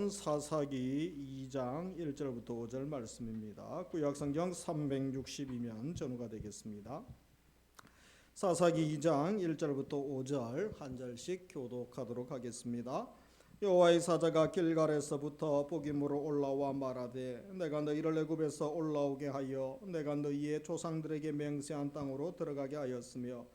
말씀은 사사기 2장 1절부터 5절 말씀입니다. 구약성경 362면 전후가 되겠습니다. 사사기 2장 1절부터 5절 한 절씩 교독하도록 하겠습니다. 여호와의 사자가 길갈에서부터 복임으로 올라와 말하되 내가 너희를 애굽에서 올라오게 하여 내가 너희의 조상들에게 맹세한 땅으로 들어가게 하였으며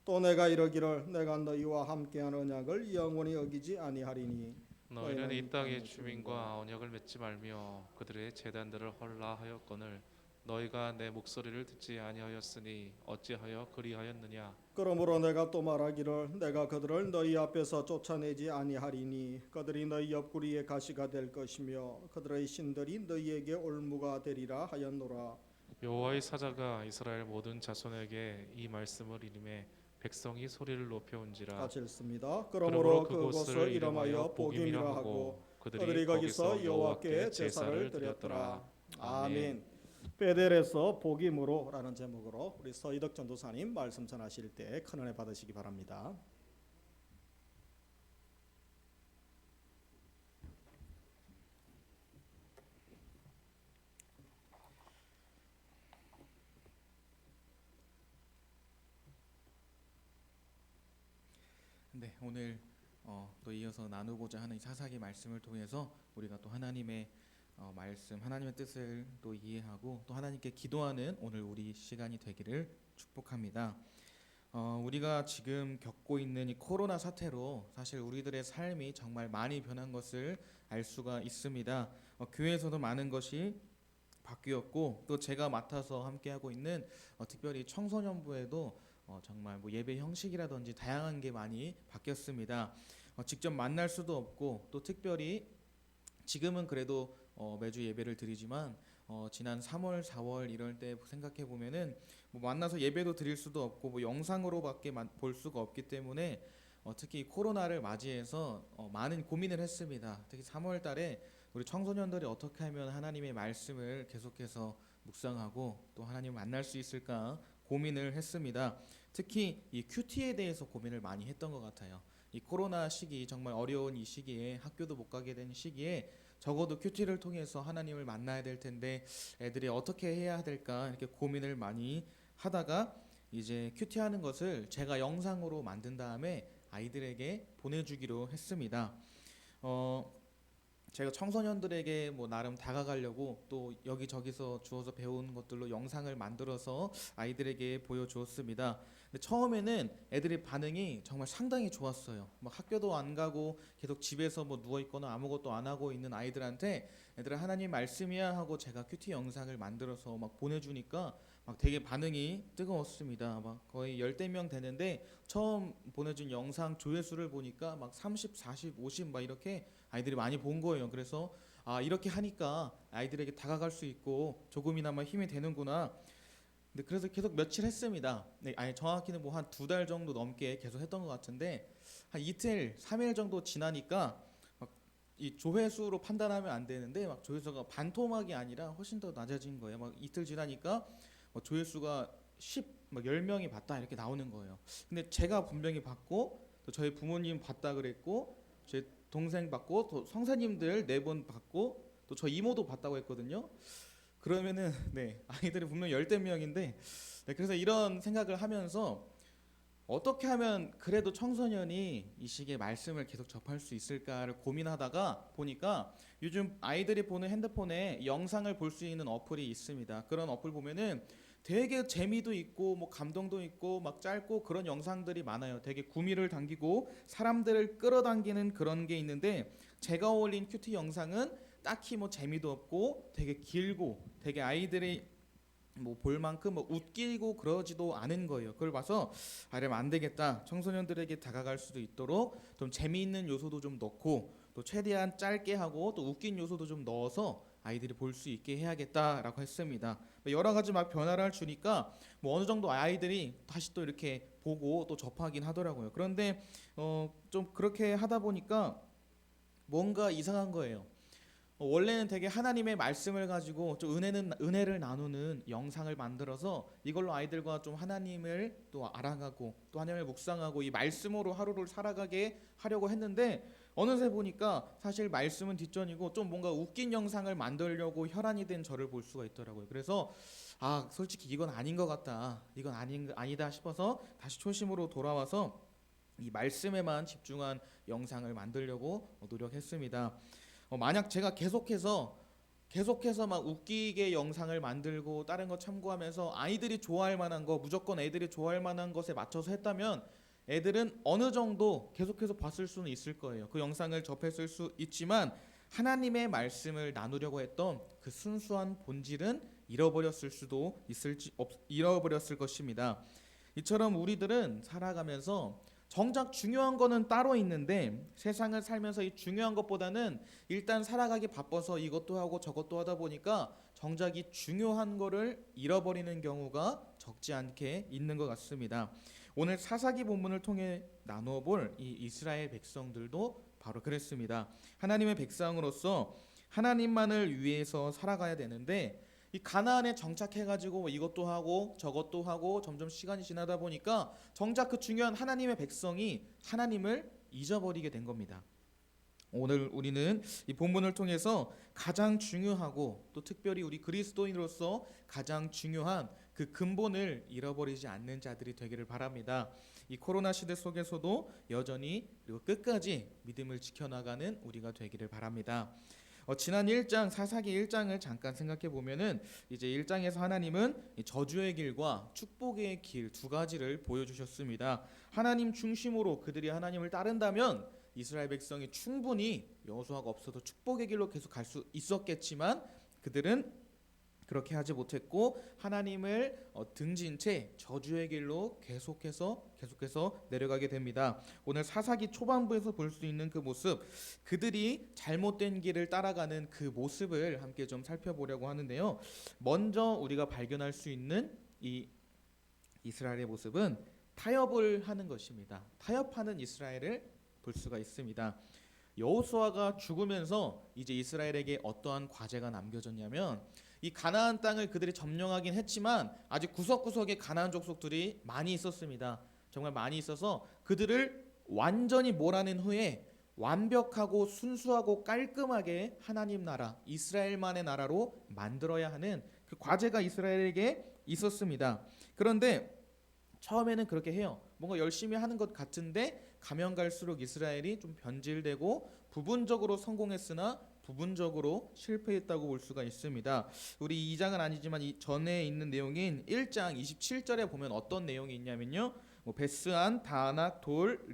또 내가 이르기를 내가 너희와 함께한 언약을 영원히 어기지 아니하리니 너희는 이 땅의 주민과 언약을 맺지 말며 그들의 제단들을 헐라 하였거늘 너희가 내 목소리를 듣지 아니하였으니 어찌하여 그리하였느냐. 그러므로 내가 또 말하기를 내가 그들을 너희 앞에서 쫓아내지 아니하리니 그들이 너희 옆구리에 가시가 될 것이며 그들의 신들이 너희에게 올무가 되리라 하였노라. 여호와의 사자가 이스라엘 모든 자손에게 이 말씀을 이름에 백성이 소리를 높여온지라. 같이 읽습니다. 그러므로 그곳을 이름하여 복임이라 하고 그들이 거기서 여호와께 제사를 드렸더라. 아멘. 베델에서 복임으로라는 제목으로 우리 서희덕 전도사님 말씀 전하실 때 큰 은혜 받으시기 바랍니다. 네, 오늘 또 이어서 나누고자 하는 이 사사기 말씀을 통해서 우리가 또 하나님의 말씀, 하나님의 뜻을 또 이해하고 또 하나님께 기도하는 오늘 우리 시간이 되기를 축복합니다. 우리가 지금 겪고 있는 이 코로나 사태로 사실 우리들의 삶이 정말 많이 변한 것을 알 수가 있습니다. 교회에서도 많은 것이 바뀌었고 또 제가 맡아서 함께하고 있는 특별히 청소년부에도 정말 뭐 예배 형식이라든지 다양한 게 많이 바뀌었습니다. 직접 만날 수도 없고 또 특별히 지금은 그래도 매주 예배를 드리지만 지난 3월, 4월 이럴 때 생각해 보면은 뭐 만나서 예배도 드릴 수도 없고 뭐 영상으로밖에 볼 수가 없기 때문에 특히 코로나를 맞이해서 많은 고민을 했습니다. 특히 3월 달에 우리 청소년들이 어떻게 하면 하나님의 말씀을 계속해서 묵상하고 또 하나님을 만날 수 있을까 고민을 했습니다. 특히 이 큐티에 대해서 고민을 많이 했던 것 같아요. 이 코로나 시기 정말 어려운 이 시기에 학교도 못 가게 된 시기에 적어도 큐티를 통해서 하나님을 만나야 될 텐데 애들이 어떻게 해야 될까 이렇게 고민을 많이 하다가 이제 큐티하는 것을 제가 영상으로 만든 다음에 아이들에게 보내주기로 했습니다. 제가 청소년들에게 뭐 나름 다가가려고 또 여기저기서 주워서 배운 것들로 영상을 만들어서 아이들에게 보여주었습니다. 근데 처음에는 애들의 반응이 정말 상당히 좋았어요. 막 학교도 안 가고 계속 집에서 뭐 누워 있거나 아무것도 안 하고 있는 아이들한테 애들아 하나님 말씀이야 하고 제가 큐티 영상을 만들어서 막 보내주니까 막 되게 반응이 뜨거웠습니다. 막 거의 10명 되는데 처음 보내준 영상 조회수를 보니까 막 30, 40, 50 막 이렇게 아이들이 많이 본 거예요. 그래서 이렇게 하니까 아이들에게 다가갈 수 있고 조금이나마 힘이 되는구나. 근데 그래서 계속 며칠 했습니다. 네, 아니 정확히는 뭐 한 2달 정도 넘게 계속 했던 것 같은데 한 이틀, 3일 정도 지나니까 막 이 조회수로 판단하면 안 되는데 막 조회수가 반토막이 아니라 훨씬 더 낮아진 거예요. 막 이틀 지나니까 조회수가 10, 막 10명이 봤다 이렇게 나오는 거예요. 근데 제가 분명히 봤고 또 저희 부모님 봤다 그랬고 제 동생 봤고 또 성사님들 4분 봤고 또 저 이모도 봤다고 했거든요. 그러면은 네 아이들이 분명 10명인데 네, 그래서 이런 생각을 하면서 어떻게 하면 그래도 청소년이 이 시기에 말씀을 계속 접할 수 있을까를 고민하다가 보니까 요즘 아이들이 보는 핸드폰에 영상을 볼 수 있는 어플이 있습니다. 그런 어플 보면은 되게 재미도 있고 뭐 감동도 있고 막 짧고 그런 영상들이 많아요. 되게 구미를 당기고 사람들을 끌어당기는 그런 게 있는데 제가 올린 큐티 영상은 딱히 뭐 재미도 없고 되게 길고 되게 아이들이 뭐 볼 만큼 뭐 웃기고 그러지도 않은 거예요. 그걸 봐서 이러면 안 되겠다. 청소년들에게 다가갈 수도 있도록 좀 재미있는 요소도 좀 넣고 또 최대한 짧게 하고 또 웃긴 요소도 좀 넣어서 아이들이 볼 수 있게 해야겠다라고 했습니다. 여러 가지 막 변화를 주니까 뭐 어느 정도 아이들이 다시 또 이렇게 보고 또 접하긴 하더라고요. 그런데 좀 그렇게 하다 보니까 뭔가 이상한 거예요. 원래는 되게 하나님의 말씀을 가지고 좀 은혜를 나누는 영상을 만들어서 이걸로 아이들과 좀 하나님을 또 알아가고 또 하나님을 묵상하고 이 말씀으로 하루를 살아가게 하려고 했는데 어느새 보니까 사실 말씀은 뒷전이고 좀 뭔가 웃긴 영상을 만들려고 혈안이 된 저를 볼 수가 있더라고요. 그래서 솔직히 이건 아닌 것 같다, 이건 아니다 싶어서 다시 초심으로 돌아와서 이 말씀에만 집중한 영상을 만들려고 노력했습니다. 만약 제가 계속해서 막 웃기게 영상을 만들고 다른 거 참고하면서 아이들이 좋아할 만한 거, 무조건 애들이 좋아할 만한 것에 맞춰서 했다면 애들은 어느 정도 계속해서 봤을 수는 있을 거예요. 그 영상을 접했을 수 있지만 하나님의 말씀을 나누려고 했던 그 순수한 본질은 잃어버렸을 것입니다. 이처럼 우리들은 살아가면서 정작 중요한 거는 따로 있는데 세상을 살면서 이 중요한 것보다는 일단 살아가기 바빠서 이것도 하고 저것도 하다 보니까 정작 이 중요한 거를 잃어버리는 경우가 적지 않게 있는 것 같습니다. 오늘 사사기 본문을 통해 나누어 볼 이 이스라엘 백성들도 바로 그랬습니다. 하나님의 백성으로서 하나님만을 위해서 살아가야 되는데 이 가나안에 정착해가지고 이것도 하고 저것도 하고 점점 시간이 지나다 보니까 정작 그 중요한 하나님의 백성이 하나님을 잊어버리게 된 겁니다. 오늘 우리는 이 본문을 통해서 가장 중요하고 또 특별히 우리 그리스도인으로서 가장 중요한 그 근본을 잃어버리지 않는 자들이 되기를 바랍니다. 이 코로나 시대 속에서도 여전히 그리고 끝까지 믿음을 지켜나가는 우리가 되기를 바랍니다. 지난 1장 사사기 1장을 잠깐 생각해 보면은 이제 1장에서 하나님은 저주의 길과 축복의 길 두 가지를 보여주셨습니다. 하나님 중심으로 그들이 하나님을 따른다면 이스라엘 백성이 충분히 여호수아가 없어도 축복의 길로 계속 갈 수 있었겠지만 그들은 그렇게 하지 못했고 하나님을 등진 채 저주의 길로 계속해서 내려가게 됩니다. 오늘 사사기 초반부에서 볼 수 있는 그 모습, 그들이 잘못된 길을 따라가는 그 모습을 함께 좀 살펴보려고 하는데요. 먼저 우리가 발견할 수 있는 이 이스라엘의 모습은 타협을 하는 것입니다. 타협하는 이스라엘을 볼 수가 있습니다. 여호수아가 죽으면서 이제 이스라엘에게 어떠한 과제가 남겨졌냐면 이 가나안 땅을 그들이 점령하긴 했지만 아직 구석구석에 가나안 족속들이 많이 있었습니다. 정말 많이 있어서 그들을 완전히 몰아낸 후에 완벽하고 순수하고 깔끔하게 하나님 나라, 이스라엘만의 나라로 만들어야 하는 그 과제가 이스라엘에게 있었습니다. 그런데 처음에는 그렇게 해요. 뭔가 열심히 하는 것 같은데 가면 갈수록 이스라엘이 좀 변질되고 부분적으로 성공했으나 부분적으로 실패했다고 볼 수가 있습니다. 우리 2장은 아니지만 이 전에 있는 내용인 1장 27절에 보면 어떤 내용이 있냐면요. 베스안, 다낙, 돌,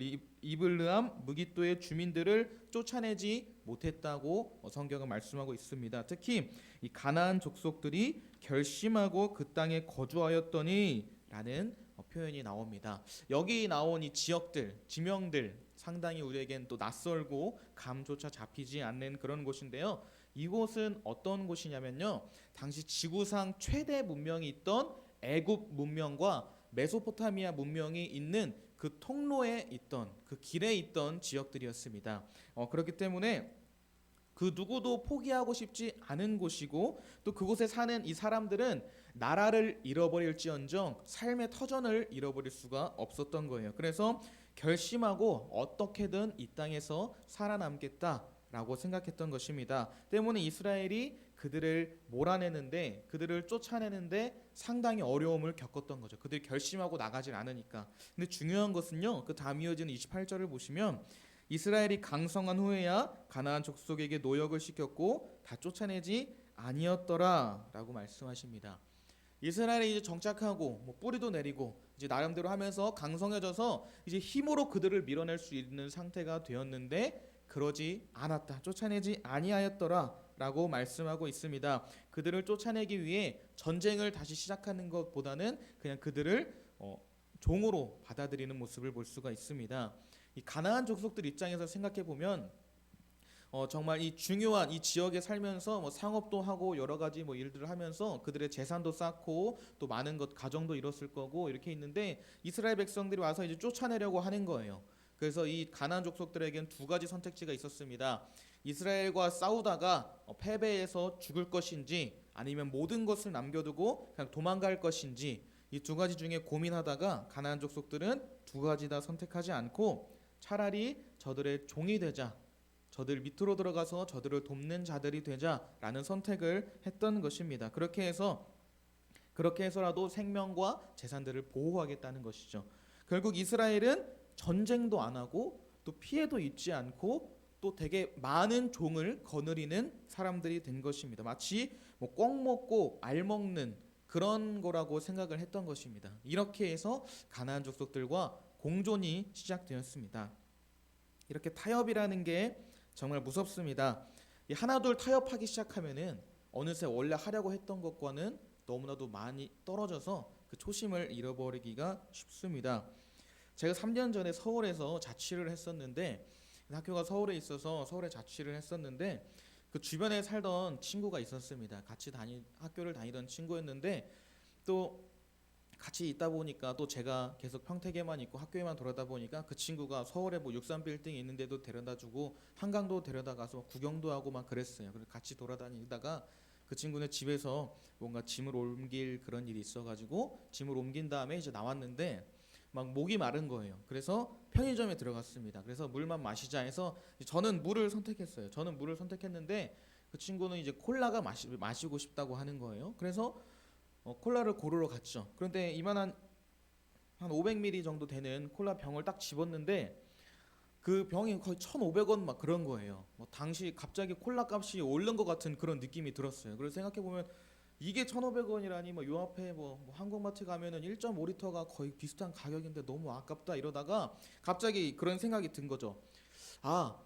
이블르암, 무깃도의 주민들을 쫓아내지 못했다고 성경은 말씀하고 있습니다. 특히 이 가나안 족속들이 결심하고 그 땅에 거주하였더니 라는 표현이 나옵니다. 여기 나온 이 지역들, 지명들 상당히 우리에겐 또 낯설고 감조차 잡히지 않는 그런 곳인데요. 이곳은 어떤 곳이냐면요. 당시 지구상 최대 문명이 있던 애굽 문명과 메소포타미아 문명이 있는 그 통로에 있던 그 길에 있던 지역들이었습니다. 그렇기 때문에 그 누구도 포기하고 싶지 않은 곳이고 또 그곳에 사는 이 사람들은 나라를 잃어버릴지언정 삶의 터전을 잃어버릴 수가 없었던 거예요. 그래서 결심하고 어떻게든 이 땅에서 살아남겠다라고 생각했던 것입니다. 때문에 이스라엘이 그들을 몰아내는데 그들을 쫓아내는데 상당히 어려움을 겪었던 거죠. 그들이 결심하고 나가질 않으니까. 근데 중요한 것은요. 그 다음 이어지는 28절을 보시면 이스라엘이 강성한 후에야 가나안 족속에게 노역을 시켰고 다 쫓아내지 아니었더라라고 말씀하십니다. 이스라엘이 이제 정착하고 뿌리도 내리고 이제 나름대로 하면서 강성해져서 이제 힘으로 그들을 밀어낼 수 있는 상태가 되었는데 그러지 않았다. 쫓아내지 아니하였더라라고 말씀하고 있습니다. 그들을 쫓아내기 위해 전쟁을 다시 시작하는 것보다는 그냥 그들을 종으로 받아들이는 모습을 볼 수가 있습니다. 이 가나안 족속들 입장에서 생각해 보면 정말 이 중요한 이 지역에 살면서 상업도 하고 여러 가지 일들을 하면서 그들의 재산도 쌓고 또 많은 것 가정도 이뤘을 거고 이렇게 있는데 이스라엘 백성들이 와서 이제 쫓아내려고 하는 거예요. 그래서 이 가나안 족속들에겐 두 가지 선택지가 있었습니다. 이스라엘과 싸우다가 패배해서 죽을 것인지 아니면 모든 것을 남겨두고 그냥 도망갈 것인지 이 두 가지 중에 고민하다가 가나안 족속들은 두 가지 다 선택하지 않고 차라리 저들의 종이 되자 저들 밑으로 들어가서 저들을 돕는 자들이 되자라는 선택을 했던 것입니다. 그렇게 해서라도 생명과 재산들을 보호하겠다는 것이죠. 결국 이스라엘은 전쟁도 안 하고 또 피해도 입지 않고 또 되게 많은 종을 거느리는 사람들이 된 것입니다. 마치 뭐 꿩 먹고 알 먹는 그런 거라고 생각을 했던 것입니다. 이렇게 해서 가나안 족속들과 공존이 시작되었습니다. 이렇게 타협이라는 게 정말 무섭습니다. 이 하나둘 타협하기 시작하면은 어느새 원래 하려고 했던 것과는 너무나도 많이 떨어져서 그 초심을 잃어버리기가 쉽습니다. 제가 3년 전에 서울에서 자취를 했었는데, 학교가 서울에 있어서 서울에 자취를 했었는데 그 주변에 살던 친구가 있었습니다. 학교를 다니던 친구였는데 또 같이 있다 보니까 또 제가 계속 평택에만 있고 학교에만 돌아다 보니까 그 친구가 서울에 뭐 63빌딩 있는데도 데려다주고 한강도 데려다가서 구경도 하고 막 그랬어요. 그래서 같이 돌아다니다가 그 친구는 집에서 뭔가 짐을 옮길 그런 일이 있어가지고 짐을 옮긴 다음에 이제 나왔는데 막 목이 마른 거예요. 그래서 편의점에 들어갔습니다. 그래서 물만 마시자 해서 저는 물을 선택했어요. 저는 물을 선택했는데 그 친구는 이제 콜라가 마시고 싶다고 하는 거예요. 그래서 콜라를 고르러 갔죠. 그런데 이만한 한 500ml 정도 되는 콜라 병을 딱 집었는데 그 병이 거의 1,500원 막 그런 거예요. 뭐 당시 갑자기 콜라 값이 오른 것 같은 그런 느낌이 들었어요. 그래서 생각해 보면 이게 1,500원이라니 뭐 요 앞에 뭐 한국마트 가면은 1.5리터가 거의 비슷한 가격인데 너무 아깝다 이러다가 갑자기 그런 생각이 든 거죠. 아,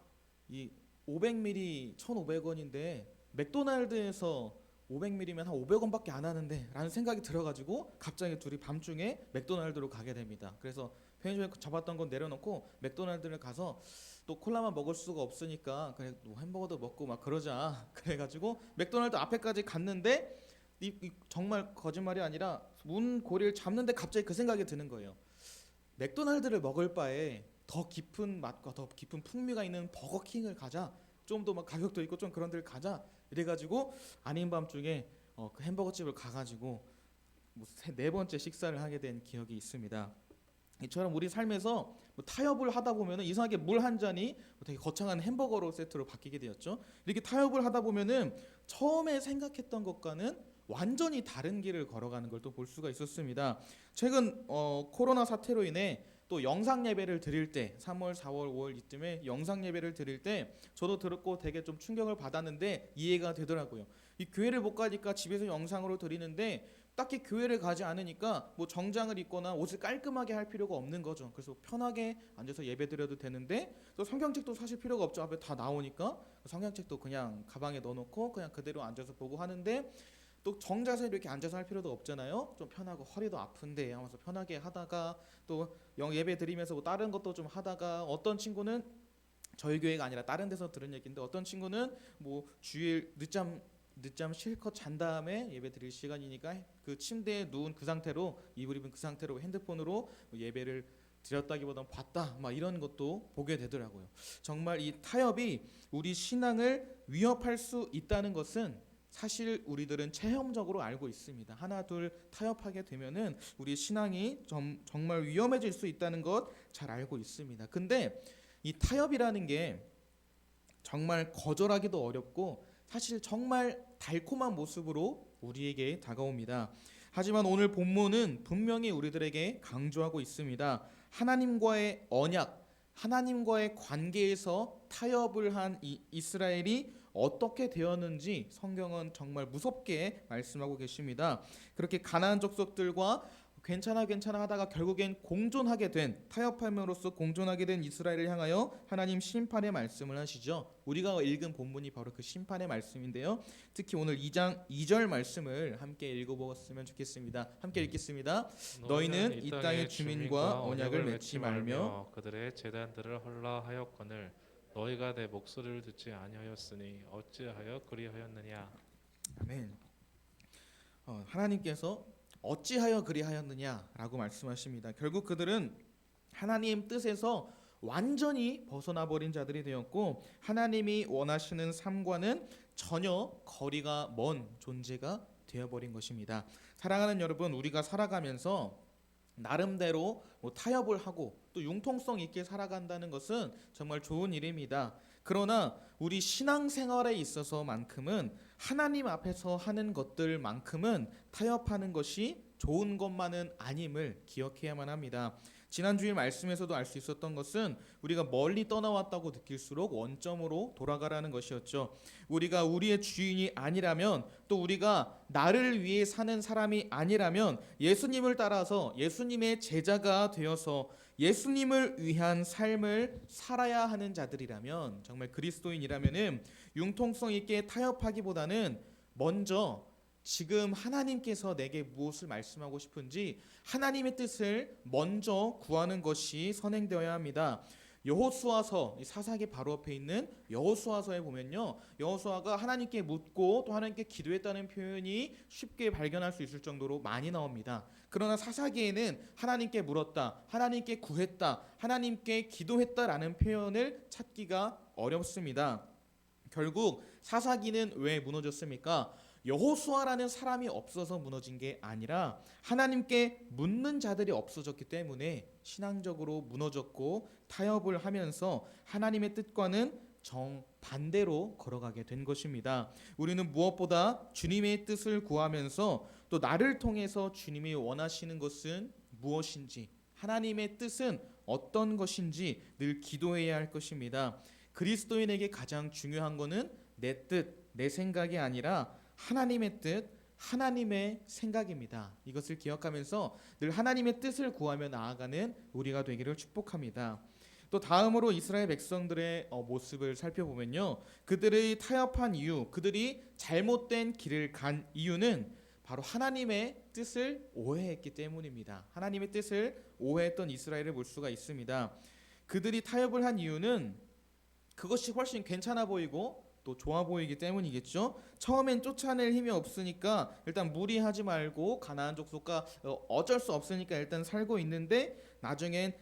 이 500ml 1,500원인데 맥도날드에서 500ml면 한 500원밖에 안 하는데 라는 생각이 들어가지고 갑자기 둘이 밤중에 맥도날드로 가게 됩니다. 그래서 편의점에 잡았던 건 내려놓고 맥도날드를 가서 또 콜라만 먹을 수가 없으니까 그래 뭐 햄버거도 먹고 막 그러자 그래가지고 맥도날드 앞에까지 갔는데 정말 거짓말이 아니라 문 고리를 잡는데 갑자기 그 생각이 드는 거예요. 맥도날드를 먹을 바에 더 깊은 맛과 더 깊은 풍미가 있는 버거킹을 가자. 좀 더 막 가격도 있고 좀 그런 데를 가자. 이래가지고 아닌 밤중에 그 햄버거 집을 가가지고 뭐 4번째 식사를 하게 된 기억이 있습니다. 이처럼 우리 삶에서 뭐 타협을 하다 보면은 이상하게 물 한 잔이 되게 거창한 햄버거로 세트로 바뀌게 되었죠. 이렇게 타협을 하다 보면은 처음에 생각했던 것과는 완전히 다른 길을 걸어가는 걸 또 볼 수가 있었습니다. 최근 코로나 사태로 인해 또 영상 예배를 드릴 때 3월, 4월, 5월 이쯤에 영상 예배를 드릴 때 저도 들었고 되게 좀 충격을 받았는데 이해가 되더라고요. 이 교회를 못 가니까 집에서 영상으로 드리는데 딱히 교회를 가지 않으니까 뭐 정장을 입거나 옷을 깔끔하게 할 필요가 없는 거죠. 그래서 편하게 앉아서 예배 드려도 되는데 또 성경책도 사실 필요가 없죠. 앞에 다 나오니까 성경책도 그냥 가방에 넣어놓고 그냥 그대로 앉아서 보고 하는데 또 정자세로 이렇게 앉아서 할 필요도 없잖아요. 좀 편하고 허리도 아픈데 하면서 편하게 하다가 또 예배 드리면서 뭐 다른 것도 좀 하다가 어떤 친구는 저희 교회가 아니라 다른 데서 들은 얘기인데 어떤 친구는 뭐 주일 늦잠 실컷 잔 다음에 예배 드릴 시간이니까 그 침대에 누운 그 상태로 이불 입은 그 상태로 핸드폰으로 예배를 드렸다기보다는 봤다 막 이런 것도 보게 되더라고요. 정말 이 타협이 우리 신앙을 위협할 수 있다는 것은 사실 우리들은 체험적으로 알고 있습니다. 하나 둘 타협하게 되면은 우리 신앙이 정말 위험해질 수 있다는 것 잘 알고 있습니다. 근데 이 타협이라는 게 정말 거절하기도 어렵고 사실 정말 달콤한 모습으로 우리에게 다가옵니다. 하지만 오늘 본문은 분명히 우리들에게 강조하고 있습니다. 하나님과의 언약, 하나님과의 관계에서 타협을 한 이스라엘이 어떻게 되었는지 성경은 정말 무섭게 말씀하고 계십니다. 그렇게 가나안 족속들과 괜찮아 하다가 결국엔 공존하게 된 타협함으로써 공존하게 된 이스라엘을 향하여 하나님 심판의 말씀을 하시죠. 우리가 읽은 본문이 바로 그 심판의 말씀인데요. 특히 오늘 2장 2절 말씀을 함께 읽어보았으면 좋겠습니다. 함께 읽겠습니다. 너희는 이 땅의 주민과 언약을 맺지 말며 그들의 제단들을 헐라하였거늘 너희가 내 목소리를 듣지 아니하였으니 어찌하여 그리하였느냐. 아멘. 하나님께서 어찌하여 그리하였느냐라고 말씀하십니다. 결국 그들은 하나님 뜻에서 완전히 벗어나 버린 자들이 되었고 하나님이 원하시는 삶과는 전혀 거리가 먼 존재가 되어버린 것입니다. 사랑하는 여러분, 우리가 살아가면서 나름대로 타협을 하고 또 융통성 있게 살아간다는 것은 정말 좋은 일입니다. 그러나 우리 신앙생활에 있어서만큼은 하나님 앞에서 하는 것들만큼은 타협하는 것이 좋은 것만은 아님을 기억해야만 합니다. 지난주일 말씀에서도 알 수 있었던 것은 우리가 멀리 떠나왔다고 느낄수록 원점으로 돌아가라는 것이었죠. 우리가 우리의 주인이 아니라면, 또 우리가 나를 위해 사는 사람이 아니라면, 예수님을 따라서 예수님의 제자가 되어서 예수님을 위한 삶을 살아야 하는 자들이라면, 정말 그리스도인이라면은 융통성 있게 타협하기보다는 먼저 지금 하나님께서 내게 무엇을 말씀하고 싶은지 하나님의 뜻을 먼저 구하는 것이 선행되어야 합니다. 여호수아서, 사사기 바로 앞에 있는 여호수아서에 보면요, 여호수아가 하나님께 묻고 또 하나님께 기도했다는 표현이 쉽게 발견할 수 있을 정도로 많이 나옵니다. 그러나 사사기에는 하나님께 물었다, 하나님께 구했다, 하나님께 기도했다라는 표현을 찾기가 어렵습니다. 결국 사사기는 왜 무너졌습니까? 여호수아라는 사람이 없어서 무너진 게 아니라 하나님께 묻는 자들이 없어졌기 때문에 신앙적으로 무너졌고 타협을 하면서 하나님의 뜻과는 정반대로 걸어가게 된 것입니다. 우리는 무엇보다 주님의 뜻을 구하면서 또 나를 통해서 주님이 원하시는 것은 무엇인지, 하나님의 뜻은 어떤 것인지 늘 기도해야 할 것입니다. 그리스도인에게 가장 중요한 것은 내 뜻, 내 생각이 아니라 하나님의 뜻, 하나님의 생각입니다. 이것을 기억하면서 늘 하나님의 뜻을 구하며 나아가는 우리가 되기를 축복합니다. 또 다음으로 이스라엘 백성들의 모습을 살펴보면요, 그들의 타협한 이유, 그들이 잘못된 길을 간 이유는 바로 하나님의 뜻을 오해했기 때문입니다. 하나님의 뜻을 오해했던 이스라엘을 볼 수가 있습니다. 그들이 타협을 한 이유는 그것이 훨씬 괜찮아 보이고 또 좋아 보이기 때문이겠죠. 처음엔 쫓아낼 힘이 없으니까 일단 무리하지 말고 가나안 족속과 어쩔 수 없으니까 일단 살고 있는데, 나중엔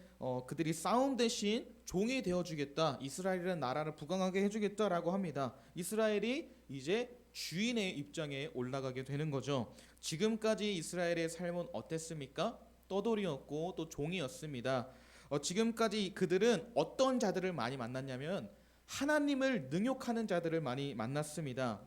그들이 싸움 대신 종이 되어주겠다, 이스라엘이라는 나라를 부강하게 해주겠다라고 합니다. 이스라엘이 이제 주인의 입장에 올라가게 되는 거죠. 지금까지 이스라엘의 삶은 어땠습니까? 떠돌이였고 또 종이었습니다. 지금까지 그들은 어떤 자들을 많이 만났냐면 하나님을 능욕하는 자들을 많이 만났습니다.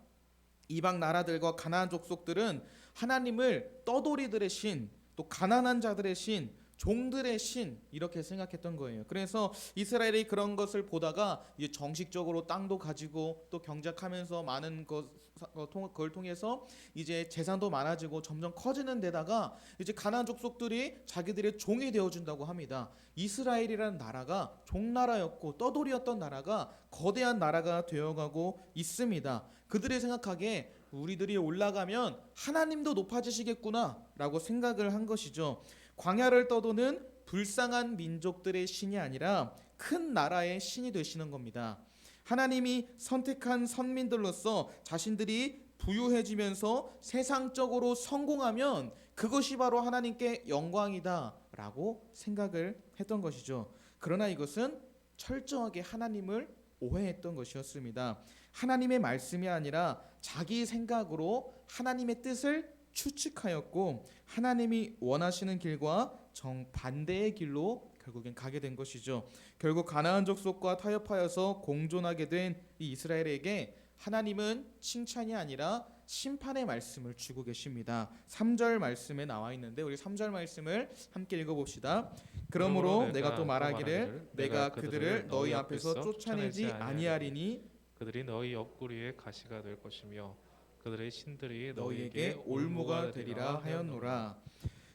이방 나라들과 가나안 족속들은 하나님을 떠돌이들의 신, 또 가난한 자들의 신, 종들의 신 이렇게 생각했던 거예요. 그래서 이스라엘이 그런 것을 보다가 이제 정식적으로 땅도 가지고 또 경작하면서 많은 그걸 통해서 이제 재산도 많아지고 점점 커지는 데다가 이제 가나안 족속들이 자기들의 종이 되어준다고 합니다. 이스라엘이라는 나라가 종나라였고 떠돌이였던 나라가 거대한 나라가 되어가고 있습니다. 그들이 생각하기에 우리들이 올라가면 하나님도 높아지시겠구나 라고 생각을 한 것이죠. 광야를 떠도는 불쌍한 민족들의 신이 아니라 큰 나라의 신이 되시는 겁니다. 하나님이 선택한 선민들로서 자신들이 부유해지면서 세상적으로 성공하면 그것이 바로 하나님께 영광이다 라고 생각을 했던 것이죠. 그러나 이것은 철저하게 하나님을 오해했던 것이었습니다. 하나님의 말씀이 아니라 자기 생각으로 하나님의 뜻을 추측하였고 하나님이 원하시는 길과 정반대의 길로 결국엔 가게 된 것이죠. 결국 가나안 족속과 타협하여서 공존하게 된 이 이스라엘에게 하나님은 칭찬이 아니라 심판의 말씀을 주고 계십니다. 3절 말씀에 나와 있는데 우리 3절 말씀을 함께 읽어봅시다. 그러므로 내가 또 말하기를 내가 그들을 너희 앞에서 쫓아내지 아니하리니 그들이 너희 옆구리에 가시가 될 것이며 그들의 신들이 너희에게 올무가 되리라 하였노라.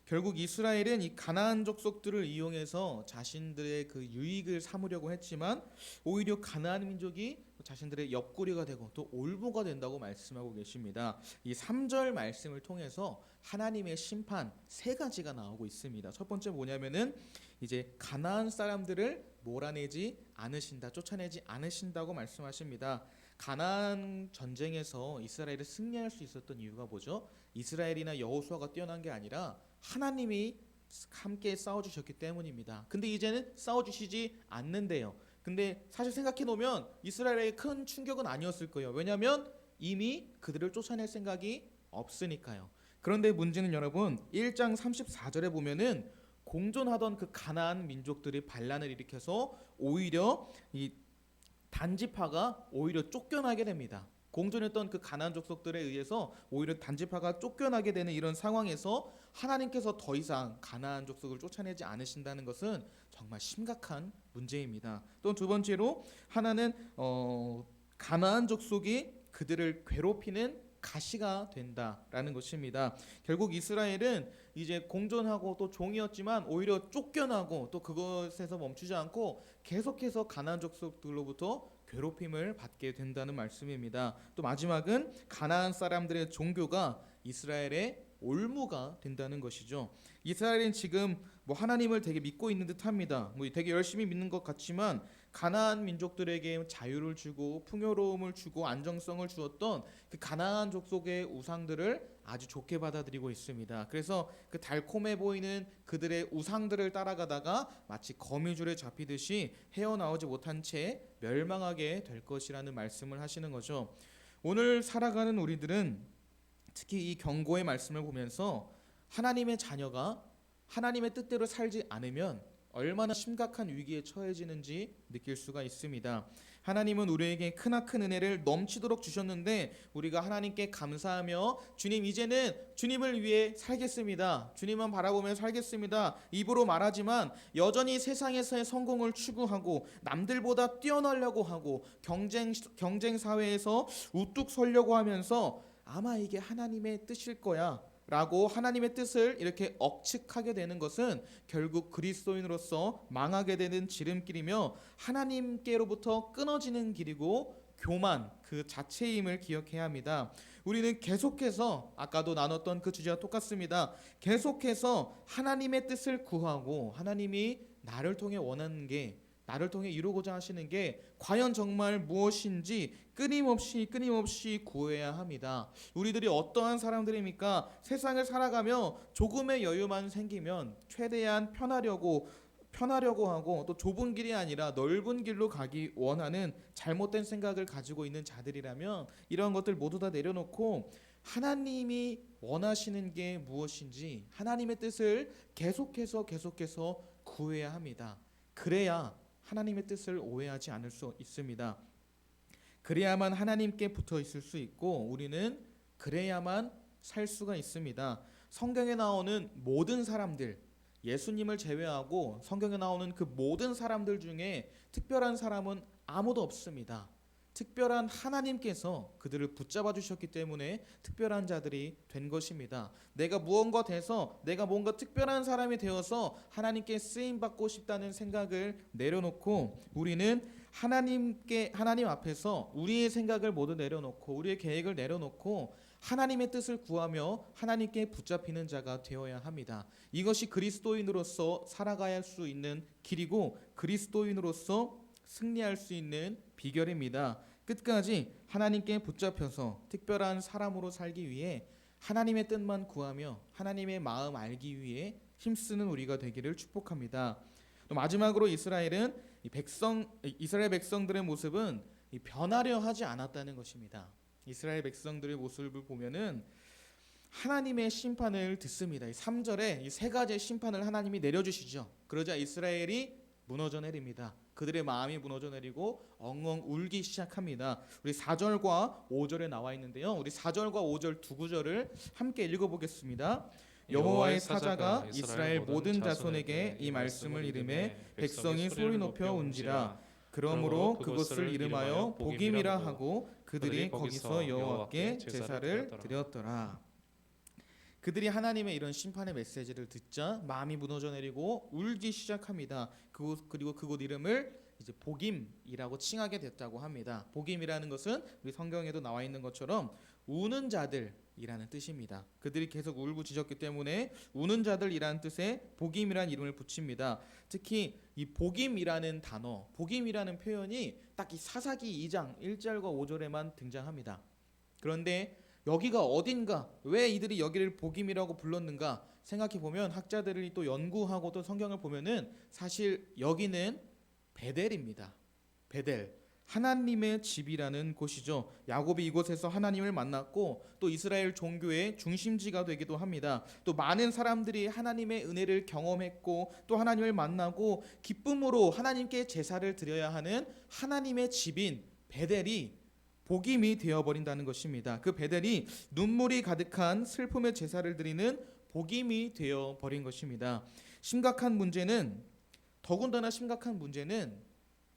결국 이스라엘은 이 가나안 족속들을 이용해서 자신들의 그 유익을 삼으려고 했지만 오히려 가나안 민족이 자신들의 옆구리가 되고 또 올무가 된다고 말씀하고 계십니다. 이 3절 말씀을 통해서 하나님의 심판 세 가지가 나오고 있습니다. 첫 번째 뭐냐면은 이제 가나안 사람들을 몰아내지 않으신다, 쫓아내지 않으신다고 말씀하십니다. 가나안 전쟁에서 이스라엘이 승리할 수 있었던 이유가 뭐죠? 이스라엘이나 여호수아가 뛰어난 게 아니라 하나님이 함께 싸워주셨기 때문입니다. 근데 이제는 싸워주시지 않는데요. 근데 사실 생각해 놓으면 이스라엘에게 큰 충격은 아니었을 거예요. 왜냐하면 이미 그들을 쫓아낼 생각이 없으니까요. 그런데 문제는 여러분 1장 34절에 보면은 공존하던 그 가나안 민족들이 반란을 일으켜서 오히려 이 단지파가 오히려 쫓겨나게 됩니다. 공존했던 그 가나안 족속들에 의해서 오히려 단지파가 쫓겨나게 되는 이런 상황에서 하나님께서 더 이상 가나안 족속을 쫓아내지 않으신다는 것은 정말 심각한 문제입니다. 또 두 번째로 하나는 가나안 족속이 그들을 괴롭히는 가시가 된다라는 것입니다. 결국 이스라엘은 이제 공존하고 또 종이었지만 오히려 쫓겨나고 또 그것에서 멈추지 않고 계속해서 가나안 족속들로부터 괴롭힘을 받게 된다는 말씀입니다. 또 마지막은 가나안 사람들의 종교가 이스라엘의 올무가 된다는 것이죠. 이스라엘은 지금 뭐 하나님을 되게 믿고 있는 듯합니다. 뭐 되게 열심히 믿는 것 같지만 가나안 민족들에게 자유를 주고 풍요로움을 주고 안정성을 주었던 그 가나안 족속의 우상들을 아주 좋게 받아들이고 있습니다. 그래서 그 달콤해 보이는 그들의 우상들을 따라가다가 마치 거미줄에 잡히듯이 헤어나오지 못한 채 멸망하게 될 것이라는 말씀을 하시는 거죠. 오늘 살아가는 우리들은 특히 이 경고의 말씀을 보면서 하나님의 자녀가 하나님의 뜻대로 살지 않으면 얼마나 심각한 위기에 처해지는지 느낄 수가 있습니다. 하나님은 우리에게 크나큰 은혜를 넘치도록 주셨는데 우리가 하나님께 감사하며 주님 이제는 주님을 위해 살겠습니다. 주님만 바라보며 살겠습니다. 입으로 말하지만 여전히 세상에서의 성공을 추구하고 남들보다 뛰어나려고 하고 경쟁 사회에서 우뚝 서려고 하면서 아마 이게 하나님의 뜻일 거야 라고 하나님의 뜻을 이렇게 억측하게 되는 것은 결국 그리스도인으로서 망하게 되는 지름길이며 하나님께로부터 끊어지는 길이고 교만 그 자체임을 기억해야 합니다. 우리는 계속해서 아까도 나눴던 그 주제와 똑같습니다. 계속해서 하나님의 뜻을 구하고 하나님이 나를 통해 원하는 게 나를 통해 이루고자 하시는 게 과연 정말 무엇인지 끊임없이 구해야 합니다. 우리들이 어떠한 사람들입니까? 세상을 살아가며 조금의 여유만 생기면 최대한 편하려고 하고 또 좁은 길이 아니라 넓은 길로 가기 원하는 잘못된 생각을 가지고 있는 자들이라면 이런 것들 모두 다 내려놓고 하나님이 원하시는 게 무엇인지 하나님의 뜻을 계속해서 구해야 합니다. 그래야 하나님의 뜻을 오해하지 않을 수 있습니다. 그래야만 하나님께 붙어 있을 수 있고 우리는 그래야만 살 수가 있습니다. 성경에 나오는 모든 사람들, 예수님을 제외하고 성경에 나오는 그 모든 사람들 중에 특별한 사람은 아무도 없습니다. 특별한 하나님께서 그들을 붙잡아 주셨기 때문에 특별한 자들이 된 것입니다. 내가 무언가 돼서 내가 뭔가 특별한 사람이 되어서 하나님께 쓰임 받고 싶다는 생각을 내려놓고 우리는 하나님 앞에서 우리의 생각을 모두 내려놓고 우리의 계획을 내려놓고 하나님의 뜻을 구하며 하나님께 붙잡히는 자가 되어야 합니다. 이것이 그리스도인으로서 살아가야 할 수 있는 길이고 그리스도인으로서 승리할 수 있는 비결입니다. 끝까지 하나님께 붙잡혀서 특별한 사람으로 살기 위해 하나님의 뜻만 구하며 하나님의 마음 알기 위해 힘쓰는 우리가 되기를 축복합니다. 또 마지막으로 이스라엘 백성들의 모습은 변하려 하지 않았다는 것입니다. 이스라엘 백성들의 모습을 보면은 하나님의 심판을 듣습니다. 3절에 이 세 가지의 심판을 하나님이 내려주시죠. 그러자 이스라엘이 무너져 내립니다. 그들의 마음이 무너져 내리고 엉엉 울기 시작합니다. 우리 4절과 5절에 나와 있는데요. 우리 4절과 5절 두 구절을 함께 읽어보겠습니다. 여호와의 사자가 이스라엘 모든 자손에게 이 말씀을 이르매 백성이 소리 높여 운지라. 그러므로 그것을 이름하여 복임이라 하고 그들이 거기서 여호와께 제사를 드렸더라. 그들이 하나님의 이런 심판의 메시지를 듣자 마음이 무너져 내리고 울기 시작합니다. 그리고 그곳 이름을 이제 복임이라고 칭하게 됐다고 합니다. 복임이라는 것은 우리 성경에도 나와 있는 것처럼 우는 자들이라는 뜻입니다. 그들이 계속 울부짖었기 때문에 우는 자들이라는 뜻에 복임이라는 이름을 붙입니다. 특히 이 복임이라는 단어, 복임이라는 표현이 딱 이 사사기 2장 1절과 5절에만 등장합니다. 그런데 여기가 어딘가, 왜 이들이 여기를 복임이라고 불렀는가 생각해 보면 학자들이 또 연구하고 또 성경을 보면은 사실 여기는 베델입니다. 베델. 하나님의 집이라는 곳이죠. 야곱이 이곳에서 하나님을 만났고 또 이스라엘 종교의 중심지가 되기도 합니다. 또 많은 사람들이 하나님의 은혜를 경험했고 또 하나님을 만나고 기쁨으로 하나님께 제사를 드려야 하는 하나님의 집인 베델이 복임이 되어버린다는 것입니다. 그 베델이 눈물이 가득한 슬픔의 제사를 드리는 복임이 되어버린 것입니다. 더군다나 심각한 문제는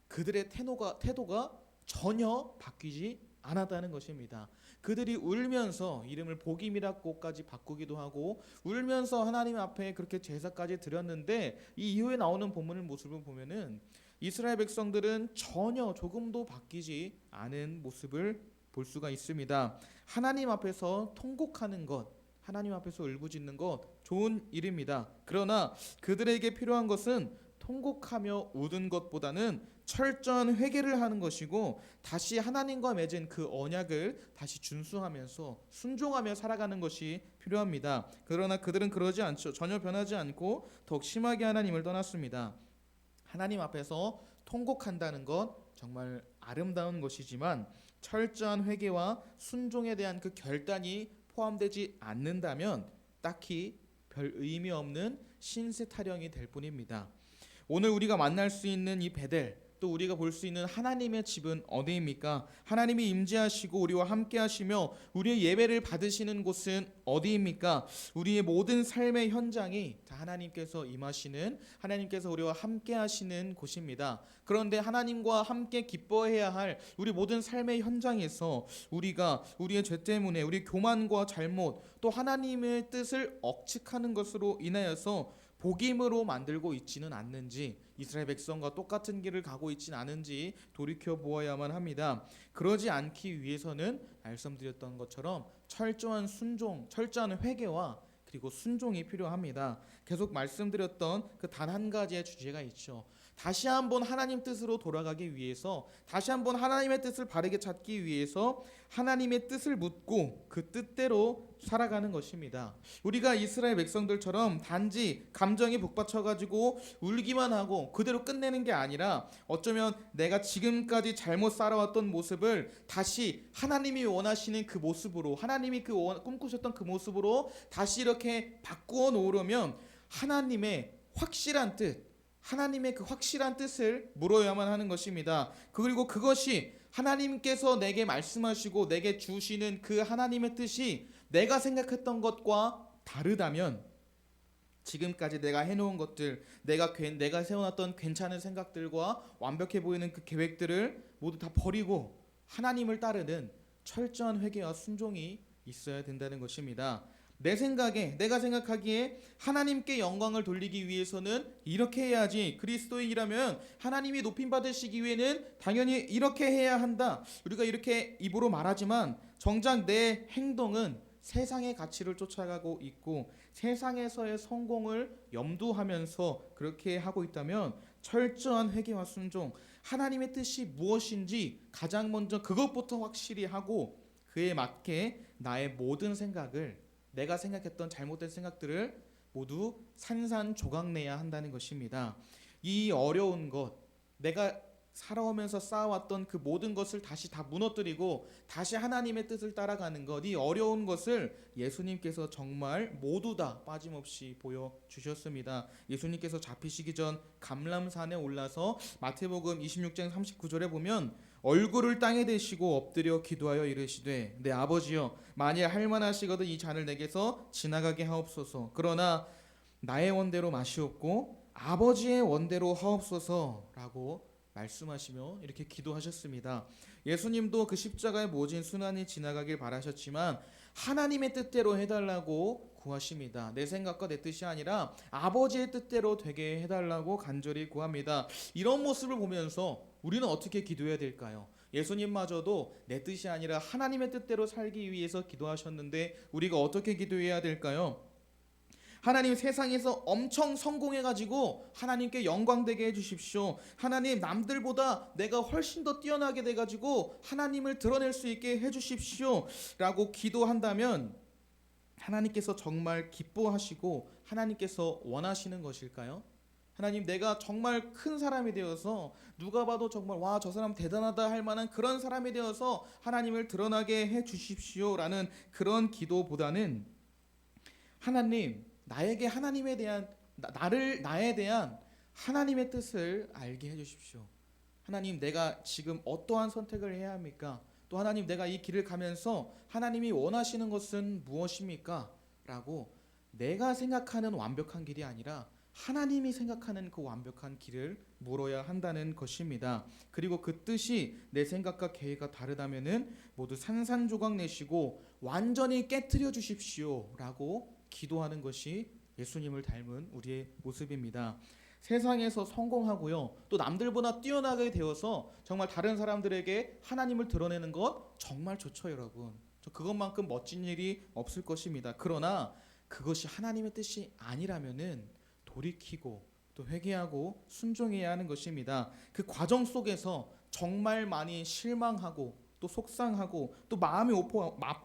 그들의 태도가 전혀 바뀌지 않았다는 것입니다. 그들이 울면서 이름을 복임이라고까지 바꾸기도 하고 울면서 하나님 앞에 그렇게 제사까지 드렸는데 이 이후에 나오는 본문의 모습을 보면은 이스라엘 백성들은 전혀 조금도 바뀌지 않은 모습을 볼 수가 있습니다. 하나님 앞에서 통곡하는 것, 하나님 앞에서 울부짖는 것 좋은 일입니다. 그러나 그들에게 필요한 것은 통곡하며 우는 것보다는 철저한 회개를 하는 것이고 다시 하나님과 맺은 그 언약을 다시 준수하면서 순종하며 살아가는 것이 필요합니다. 그러나 그들은 그러지 않죠. 전혀 변하지 않고 더욱 심하게 하나님을 떠났습니다. 하나님 앞에서 통곡한다는 것 정말 아름다운 것이지만 철저한 회개와 순종에 대한 그 결단이 포함되지 않는다면 딱히 별 의미 없는 신세 타령이 될 뿐입니다. 오늘 우리가 만날 수 있는 이 베델, 또 우리가 볼 수 있는 하나님의 집은 어디입니까? 하나님이 임재하시고 우리와 함께 하시며 우리의 예배를 받으시는 곳은 어디입니까? 우리의 모든 삶의 현장이 다 하나님께서 임하시는, 하나님께서 우리와 함께 하시는 곳입니다. 그런데 하나님과 함께 기뻐해야 할 우리 모든 삶의 현장에서 우리가 우리의 죄 때문에 우리 교만과 잘못 또 하나님의 뜻을 억측하는 것으로 인하여서 복임으로 만들고 있지는 않는지, 이스라엘 백성과 똑같은 길을 가고 있지는 않은지 돌이켜 보아야만 합니다. 그러지 않기 위해서는 말씀드렸던 것처럼 철저한 순종, 철저한 회개와 그리고 순종이 필요합니다. 계속 말씀드렸던 그 단 한 가지의 주제가 있죠. 다시 한번 하나님 뜻으로 돌아가기 위해서, 다시 한번 하나님의 뜻을 바르게 찾기 위해서 하나님의 뜻을 묻고 그 뜻대로 살아가는 것입니다. 우리가 이스라엘 백성들처럼 단지 감정이 북받쳐가지고 울기만 하고 그대로 끝내는 게 아니라 어쩌면 내가 지금까지 잘못 살아왔던 모습을 다시 하나님이 원하시는 그 모습으로, 하나님이 꿈꾸셨던 그 모습으로 다시 이렇게 바꾸어 놓으려면 하나님의 확실한 뜻, 하나님의 그 확실한 뜻을 물어야만 하는 것입니다. 그리고 그것이 하나님께서 내게 말씀하시고 내게 주시는 그 하나님의 뜻이 내가 생각했던 것과 다르다면, 지금까지 내가 해놓은 것들, 내가 세워놨던 괜찮은 생각들과 완벽해 보이는 그 계획들을 모두 다 버리고 하나님을 따르는 철저한 회개와 순종이 있어야 된다는 것입니다. 내가 생각하기에 하나님께 영광을 돌리기 위해서는 이렇게 해야지, 그리스도인이라면 하나님이 높임 받으시기 위해는 당연히 이렇게 해야 한다, 우리가 이렇게 입으로 말하지만 정작 내 행동은 세상의 가치를 쫓아가고 있고 세상에서의 성공을 염두하면서 그렇게 하고 있다면 철저한 회개와 순종, 하나님의 뜻이 무엇인지 가장 먼저 그것부터 확실히 하고 그에 맞게 나의 모든 생각을, 내가 생각했던 잘못된 생각들을 모두 산산조각내야 한다는 것입니다. 이 어려운 것, 내가 살아오면서 쌓아왔던 그 모든 것을 다시 다 무너뜨리고 다시 하나님의 뜻을 따라가는 것, 이 어려운 것을 예수님께서 정말 모두 다 빠짐없이 보여주셨습니다. 예수님께서 잡히시기 전 감람산에 올라서 마태복음 26장 39절에 보면 얼굴을 땅에 대시고 엎드려 기도하여 이르시되 내 아버지여 만일 할만하시거든 이 잔을 내게서 지나가게 하옵소서. 그러나 나의 원대로 마시옵고 아버지의 원대로 하옵소서라고 말씀하시며 이렇게 기도하셨습니다. 예수님도 그 십자가의 모진 순환이 지나가길 바라셨지만 하나님의 뜻대로 해달라고 구하십니다. 내 생각과 내 뜻이 아니라 아버지의 뜻대로 되게 해달라고 간절히 구합니다. 이런 모습을 보면서 우리는 어떻게 기도해야 될까요? 예수님마저도 내 뜻이 아니라 하나님의 뜻대로 살기 위해서 기도하셨는데 우리가 어떻게 기도해야 될까요? 하나님, 세상에서 엄청 성공해가지고 하나님께 영광되게 해주십시오. 하나님, 남들보다 내가 훨씬 더 뛰어나게 돼가지고 하나님을 드러낼 수 있게 해주십시오 라고 기도한다면 하나님께서 정말 기뻐하시고 하나님께서 원하시는 것일까요? 하나님, 내가 정말 큰 사람이 되어서 누가 봐도 정말 와, 저 사람 대단하다 할 만한 그런 사람이 되어서 하나님을 드러나게 해 주십시오라는 그런 기도보다는 하나님, 나에게 하나님에 대한 나에 대한 하나님의 뜻을 알게 해 주십시오. 하나님, 내가 지금 어떠한 선택을 해야 합니까? 또 하나님, 내가 이 길을 가면서 하나님이 원하시는 것은 무엇입니까? 라고 내가 생각하는 완벽한 길이 아니라 하나님이 생각하는 그 완벽한 길을 물어야 한다는 것입니다. 그리고 그 뜻이 내 생각과 계획과 다르다면은 모두 산산조각 내시고 완전히 깨트려 주십시오라고 기도하는 것이 예수님을 닮은 우리의 모습입니다. 세상에서 성공하고요, 또 남들보다 뛰어나게 되어서 정말 다른 사람들에게 하나님을 드러내는 것 정말 좋죠, 여러분. 그것만큼 멋진 일이 없을 것입니다. 그러나 그것이 하나님의 뜻이 아니라면은 돌이키고 또 회개하고 순종해야 하는 것입니다. 그 과정 속에서 정말 많이 실망하고 또 속상하고 또 마음이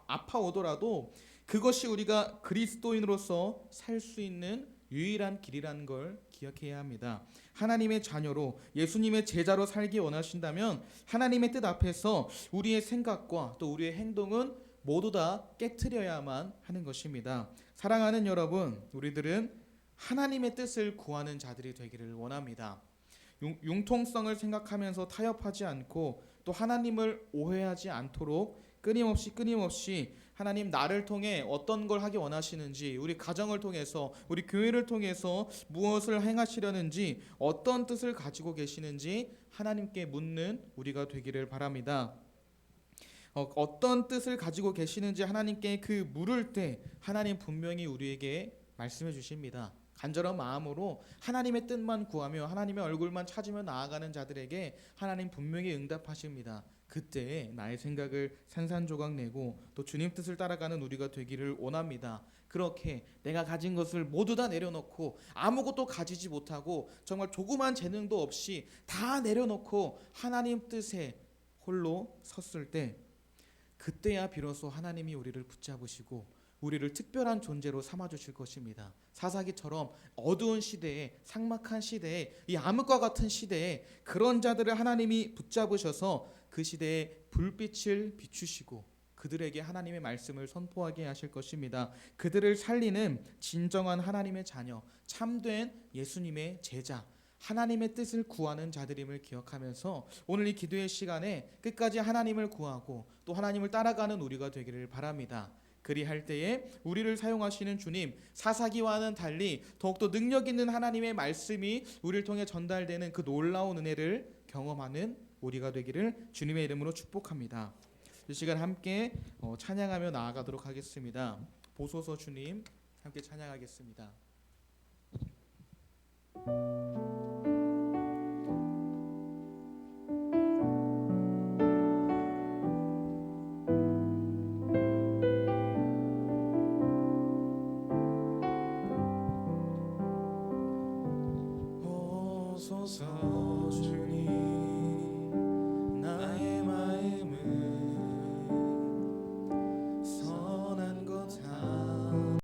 아파오더라도 그것이 우리가 그리스도인으로서 살 수 있는 유일한 길이라는 걸 기억해야 합니다. 하나님의 자녀로 예수님의 제자로 살기 원하신다면 하나님의 뜻 앞에서 우리의 생각과 또 우리의 행동은 모두 다 깨트려야만 하는 것입니다. 사랑하는 여러분, 우리들은 하나님의 뜻을 구하는 자들이 되기를 원합니다. 융통성을 생각하면서 타협하지 않고 또 하나님을 오해하지 않도록 끊임없이 하나님, 나를 통해 어떤 걸 하기 원하시는지, 우리 가정을 통해서, 우리 교회를 통해서 무엇을 행하시려는지, 어떤 뜻을 가지고 계시는지 하나님께 묻는 우리가 되기를 바랍니다. 어떤 뜻을 가지고 계시는지 하나님께 그 물을 때 하나님 분명히 우리에게 말씀해 주십니다. 간절한 마음으로 하나님의 뜻만 구하며 하나님의 얼굴만 찾으며 나아가는 자들에게 하나님 분명히 응답하십니다. 그때 나의 생각을 산산조각 내고 또 주님 뜻을 따라가는 우리가 되기를 원합니다. 그렇게 내가 가진 것을 모두 다 내려놓고 아무것도 가지지 못하고 정말 조그만 재능도 없이 다 내려놓고 하나님 뜻에 홀로 섰을 때, 그때야 비로소 하나님이 우리를 붙잡으시고 우리를 특별한 존재로 삼아주실 것입니다. 사사기처럼 어두운 시대에, 삭막한 시대에, 이 암흑과 같은 시대에 그런 자들을 하나님이 붙잡으셔서 그 시대에 불빛을 비추시고 그들에게 하나님의 말씀을 선포하게 하실 것입니다. 그들을 살리는 진정한 하나님의 자녀, 참된 예수님의 제자, 하나님의 뜻을 구하는 자들임을 기억하면서 오늘 이 기도의 시간에 끝까지 하나님을 구하고 또 하나님을 따라가는 우리가 되기를 바랍니다. 그리할 때에 우리를 사용하시는 주님, 사사기와는 달리 더욱더 능력 있는 하나님의 말씀이 우리를 통해 전달되는 그 놀라운 은혜를 경험하는 우리가 되기를 주님의 이름으로 축복합니다. 이 시간 함께 찬양하며 나아가도록 하겠습니다. 보소서 주님, 함께 찬양하겠습니다. 보소서 주님,